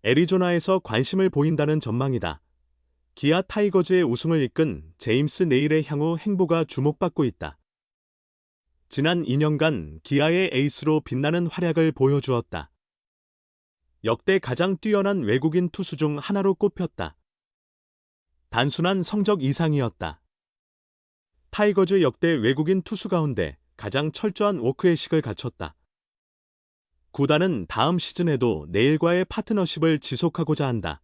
애리조나에서 관심을 보인다는 전망이다. 기아 타이거즈의 우승을 이끈 제임스 네일의 향후 행보가 주목받고 있다. 지난 2년간 기아의 에이스로 빛나는 활약을 보여주었다. 역대 가장 뛰어난 외국인 투수 중 하나로 꼽혔다. 단순한 성적 이상이었다. 타이거즈 역대 외국인 투수 가운데 가장 철저한 워크에식을 갖췄다. 구단은 다음 시즌에도 네일과의 파트너십을 지속하고자 한다.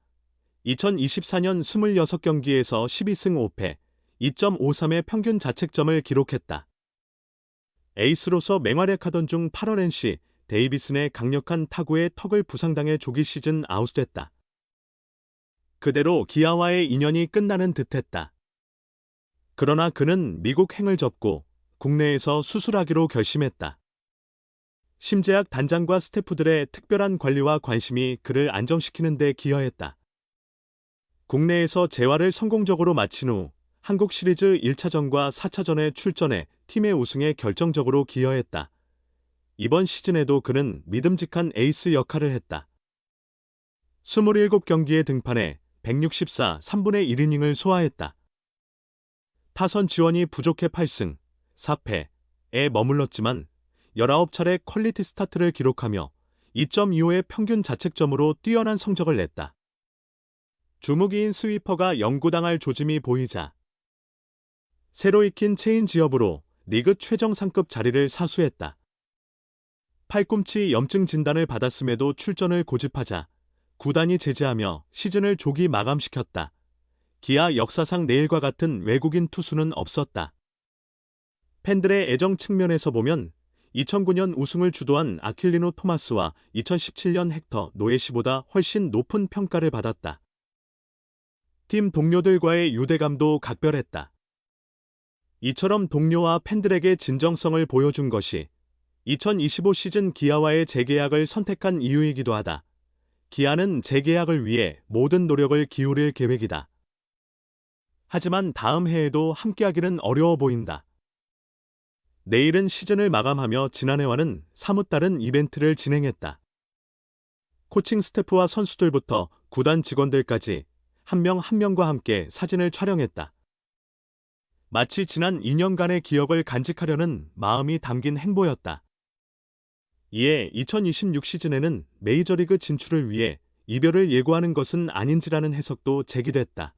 2024년 26경기에서 12승 5패, 2.53의 평균 자책점을 기록했다. 에이스로서 맹활약하던 중 8월 NC 데이비슨의 강력한 타구에 턱을 부상당해 조기 시즌 아웃됐다. 그대로 기아와의 인연이 끝나는 듯했다. 그러나 그는 미국 행을 접고 국내에서 수술하기로 결심했다. 심재학 단장과 스태프들의 특별한 관리와 관심이 그를 안정시키는 데 기여했다. 국내에서 재활을 성공적으로 마친 후 한국 시리즈 1차전과 4차전에 출전해 팀의 우승에 결정적으로 기여했다. 이번 시즌에도 그는 믿음직한 에이스 역할을 했다. 27경기에 등판해 164, 3분의 1이닝을 소화했다. 타선 지원이 부족해 8승, 4패에 머물렀지만 19차례 퀄리티 스타트를 기록하며 2.25의 평균 자책점으로 뛰어난 성적을 냈다. 주무기인 스위퍼가 영구당할 조짐이 보이자 새로 익힌 체인지업으로 리그 최정 상급 자리를 사수했다. 팔꿈치 염증 진단을 받았음에도 출전을 고집하자 구단이 제지하며 시즌을 조기 마감시켰다. 기아 역사상 네일과 같은 외국인 투수는 없었다. 팬들의 애정 측면에서 보면 2009년 우승을 주도한 아킬리노 토마스와 2017년 헥터 노에시보다 훨씬 높은 평가를 받았다. 팀 동료들과의 유대감도 각별했다. 이처럼 동료와 팬들에게 진정성을 보여준 것이 2025 시즌 기아와의 재계약을 선택한 이유이기도 하다. 기아는 재계약을 위해 모든 노력을 기울일 계획이다. 하지만 다음 해에도 함께하기는 어려워 보인다. 내일은 시즌을 마감하며 지난해와는 사뭇 다른 이벤트를 진행했다. 코칭 스태프와 선수들부터 구단 직원들까지 한 명 한 명과 함께 사진을 촬영했다. 마치 지난 2년간의 기억을 간직하려는 마음이 담긴 행보였다. 이에 2026 시즌에는 메이저리그 진출을 위해 이별을 예고하는 것은 아닌지라는 해석도 제기됐다.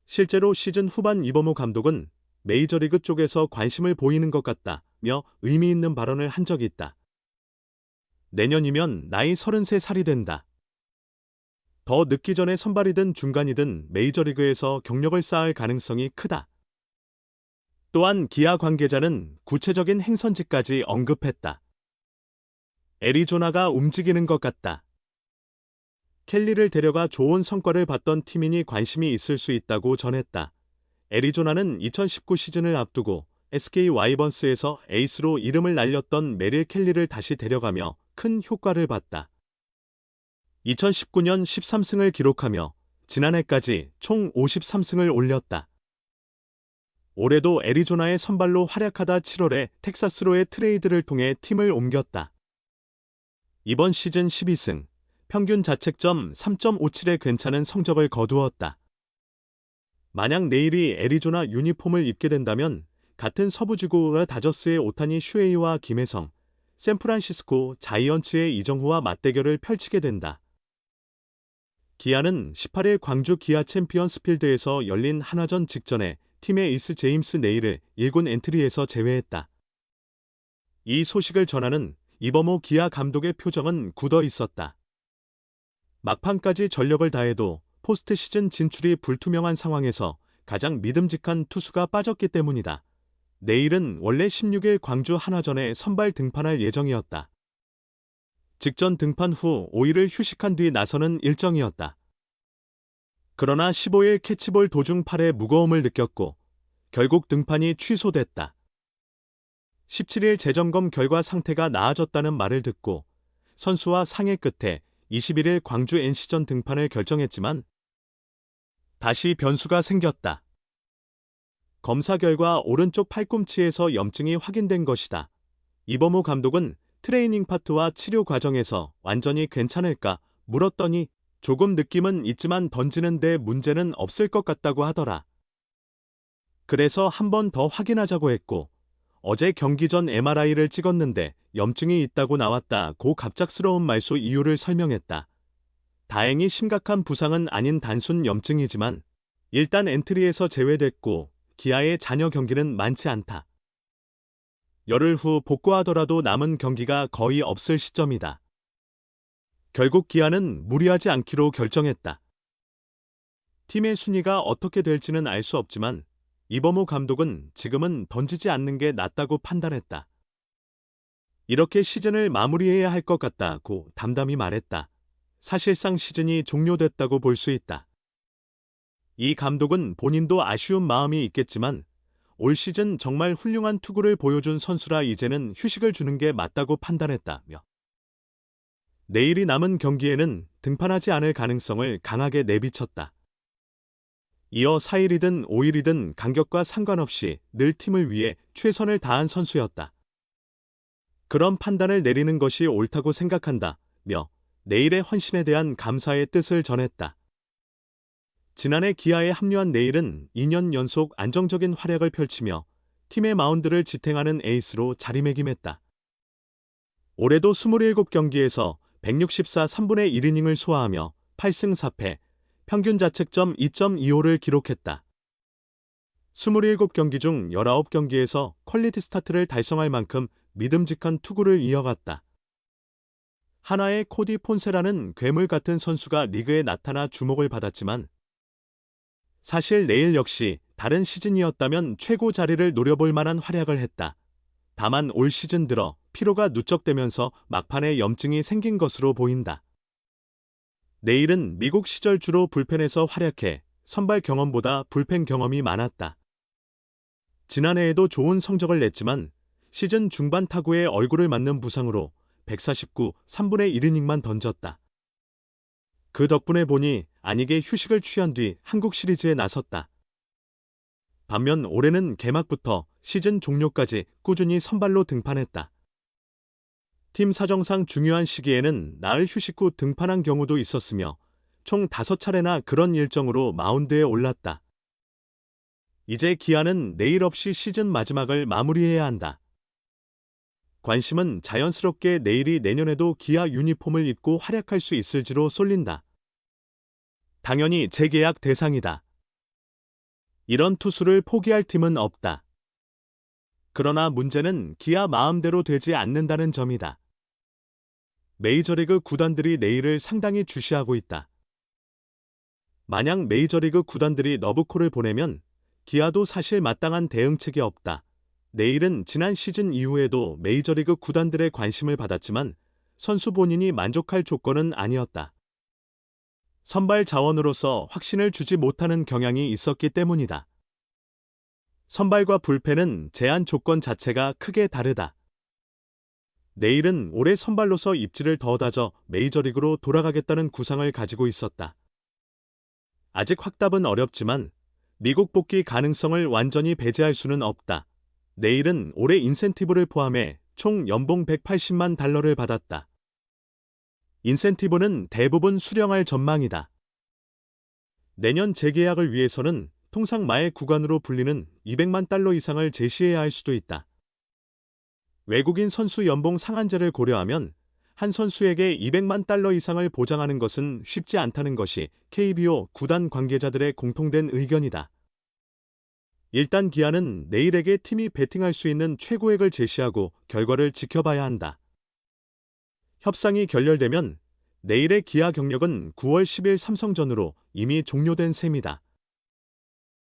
실제로 시즌 후반 이범호 감독은 메이저리그 쪽에서 관심을 보이는 것 같다며 의미 있는 발언을 한 적이 있다. 내년이면 나이 33살이 된다. 더 늦기 전에 선발이든 중간이든 메이저리그에서 경력을 쌓을 가능성이 크다. 또한 기아 관계자는 구체적인 행선지까지 언급했다. 애리조나가 움직이는 것 같다. 켈리를 데려가 좋은 성과를 봤던 팀이니 관심이 있을 수 있다고 전했다. 애리조나는 2019 시즌을 앞두고 SK 와이번스에서 에이스로 이름을 날렸던 메릴 켈리를 다시 데려가며 큰 효과를 봤다. 2019년 13승을 기록하며 지난해까지 총 53승을 올렸다. 올해도 애리조나의 선발로 활약하다 7월에 텍사스로의 트레이드를 통해 팀을 옮겼다. 이번 시즌 12승, 평균 자책점 3.57의 괜찮은 성적을 거두었다. 만약 내일이 애리조나 유니폼을 입게 된다면 같은 서부지구와 다저스의 오타니 슈에이와 김혜성, 샌프란시스코 자이언츠의 이정후와 맞대결을 펼치게 된다. 기아는 18일 광주 기아 챔피언스 필드에서 열린 한화전 직전에 팀의 에이스 제임스 네일을 1군 엔트리에서 제외했다. 이 소식을 전하는 이범호 기아 감독의 표정은 굳어 있었다. 막판까지 전력을 다해도 포스트 시즌 진출이 불투명한 상황에서 가장 믿음직한 투수가 빠졌기 때문이다. 내일은 원래 16일 광주 한화전에 선발 등판할 예정이었다. 직전 등판 후 5일을 휴식한 뒤 나서는 일정이었다. 그러나 15일 캐치볼 도중 팔에 무거움을 느꼈고 결국 등판이 취소됐다. 17일 재점검 결과 상태가 나아졌다는 말을 듣고 선수와 상의 끝에 21일 광주 NC전 등판을 결정했지만 다시 변수가 생겼다. 검사 결과 오른쪽 팔꿈치에서 염증이 확인된 것이다. 이범호 감독은 트레이닝 파트와 치료 과정에서 완전히 괜찮을까 물었더니 조금 느낌은 있지만 던지는데 문제는 없을 것 같다고 하더라. 그래서 한 번 더 확인하자고 했고 어제 경기 전 MRI를 찍었는데 염증이 있다고 나왔다고 갑작스러운 말소 이유를 설명했다. 다행히 심각한 부상은 아닌 단순 염증이지만 일단 엔트리에서 제외됐고 기아의 잔여 경기는 많지 않다. 열흘 후 복구하더라도 남은 경기가 거의 없을 시점이다. 결국 기아는 무리하지 않기로 결정했다. 팀의 순위가 어떻게 될지는 알 수 없지만 이범호 감독은 지금은 던지지 않는 게 낫다고 판단했다. 이렇게 시즌을 마무리해야 할 것 같다고 담담히 말했다. 사실상 시즌이 종료됐다고 볼 수 있다. 이 감독은 본인도 아쉬운 마음이 있겠지만 올 시즌 정말 훌륭한 투구를 보여준 선수라 이제는 휴식을 주는 게 맞다고 판단했다며 내일이 남은 경기에는 등판하지 않을 가능성을 강하게 내비쳤다. 이어 4일이든 5일이든 간격과 상관없이 늘 팀을 위해 최선을 다한 선수였다. 그런 판단을 내리는 것이 옳다고 생각한다며 내일의 헌신에 대한 감사의 뜻을 전했다. 지난해 기아에 합류한 내일은 2년 연속 안정적인 활약을 펼치며 팀의 마운드를 지탱하는 에이스로 자리매김했다. 올해도 27경기에서 164 3분의 1이닝을 소화하며 8승 4패, 평균 자책점 2.25를 기록했다. 27경기 중 19경기에서 퀄리티 스타트를 달성할 만큼 믿음직한 투구를 이어갔다. 하나의 코디 폰세라는 괴물 같은 선수가 리그에 나타나 주목을 받았지만 사실 내일 역시 다른 시즌이었다면 최고 자리를 노려볼 만한 활약을 했다. 다만 올 시즌 들어 피로가 누적되면서 막판에 염증이 생긴 것으로 보인다. 내일은 미국 시절 주로 불펜에서 활약해 선발 경험보다 불펜 경험이 많았다. 지난해에도 좋은 성적을 냈지만 시즌 중반 타구에 얼굴을 맞는 부상으로 149 3분의 1이닝만 던졌다. 그 덕분에 보니 아니게 휴식을 취한 뒤 한국 시리즈에 나섰다. 반면 올해는 개막부터 시즌 종료까지 꾸준히 선발로 등판했다. 팀 사정상 중요한 시기에는 나흘 휴식 후 등판한 경우도 있었으며 총 5차례나 그런 일정으로 마운드에 올랐다. 이제 기아는 내일 없이 시즌 마지막을 마무리해야 한다. 관심은 자연스럽게 내일이 내년에도 기아 유니폼을 입고 활약할 수 있을지로 쏠린다. 당연히 재계약 대상이다. 이런 투수를 포기할 팀은 없다. 그러나 문제는 기아 마음대로 되지 않는다는 점이다. 메이저리그 구단들이 내일을 상당히 주시하고 있다. 만약 메이저리그 구단들이 너브콜을 보내면 기아도 사실 마땅한 대응책이 없다. 내일은 지난 시즌 이후에도 메이저리그 구단들의 관심을 받았지만 선수 본인이 만족할 조건은 아니었다. 선발 자원으로서 확신을 주지 못하는 경향이 있었기 때문이다. 선발과 불펜은 제한 조건 자체가 크게 다르다. 내일은 올해 선발로서 입지를 더 다져 메이저리그로 돌아가겠다는 구상을 가지고 있었다. 아직 확답은 어렵지만 미국 복귀 가능성을 완전히 배제할 수는 없다. 내일은 올해 인센티브를 포함해 총 연봉 180만 달러를 받았다. 인센티브는 대부분 수령할 전망이다. 내년 재계약을 위해서는 통상 마의 구간으로 불리는 200만 달러 이상을 제시해야 할 수도 있다. 외국인 선수 연봉 상한제를 고려하면 한 선수에게 200만 달러 이상을 보장하는 것은 쉽지 않다는 것이 KBO 구단 관계자들의 공통된 의견이다. 일단 기아는 내일에게 팀이 배팅할 수 있는 최고액을 제시하고 결과를 지켜봐야 한다. 협상이 결렬되면 내일의 기아 경력은 9월 10일 삼성전으로 이미 종료된 셈이다.